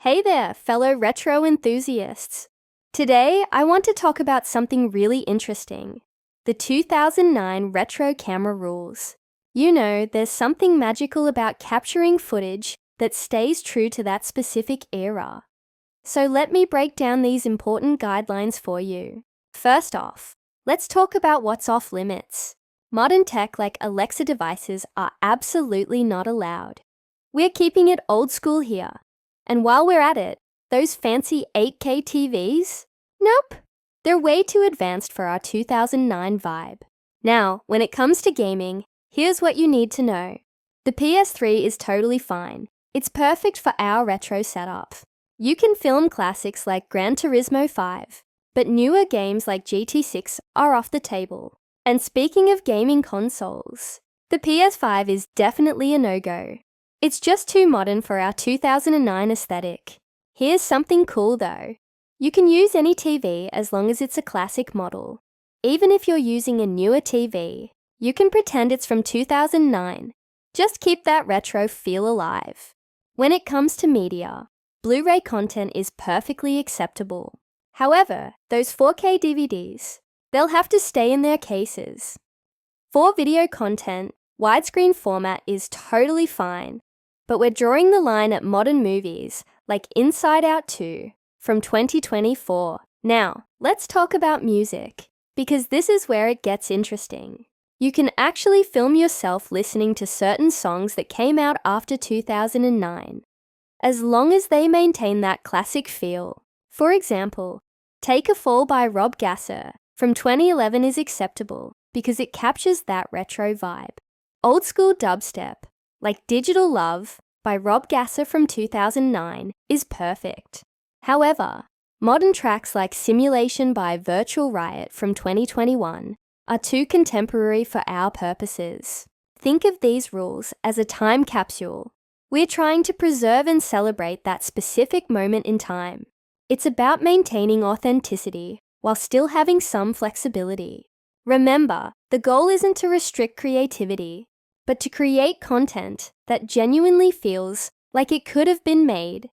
Hey there, fellow retro enthusiasts. Today, I want to talk about something really interesting. The 2009 retro camera rules. You know, there's something magical about capturing footage that stays true to that specific era. So let me break down these important guidelines for you. First off, let's talk about what's off limits. Modern tech like Alexa devices are absolutely not allowed. We're keeping it old school here. And while we're at it, those fancy 8K TVs? Nope. They're way too advanced for our 2009 vibe. Now, when it comes to gaming, here's what you need to know. The PS3 is totally fine. It's perfect for our retro setup. You can film classics like Gran Turismo 5, but newer games like GT6 are off the table. And speaking of gaming consoles, the PS5 is definitely a no-go. It's just too modern for our 2009 aesthetic. Here's something cool though. You can use any TV as long as it's a classic model. Even if you're using a newer TV, you can pretend it's from 2009. Just keep that retro feel alive. When it comes to media, Blu-ray content is perfectly acceptable. However, those 4K DVDs, they'll have to stay in their cases. For video content, widescreen format is totally fine. But we're drawing the line at modern movies like Inside Out 2 from 2024. Now, let's talk about music, because this is where it gets interesting. You can actually film yourself listening to certain songs that came out after 2009, as long as they maintain that classic feel. For example, Take a Fall by Rob Gasser from 2011 is acceptable because it captures that retro vibe. Old school dubstep, like Digital Love by Rob Gasser from 2009, is perfect. However, modern tracks like Simulation by Virtual Riot from 2021 are too contemporary for our purposes. Think of these rules as a time capsule. We're trying to preserve and celebrate that specific moment in time. It's about maintaining authenticity while still having some flexibility. Remember, the goal isn't to restrict creativity, but to create content that genuinely feels like it could have been made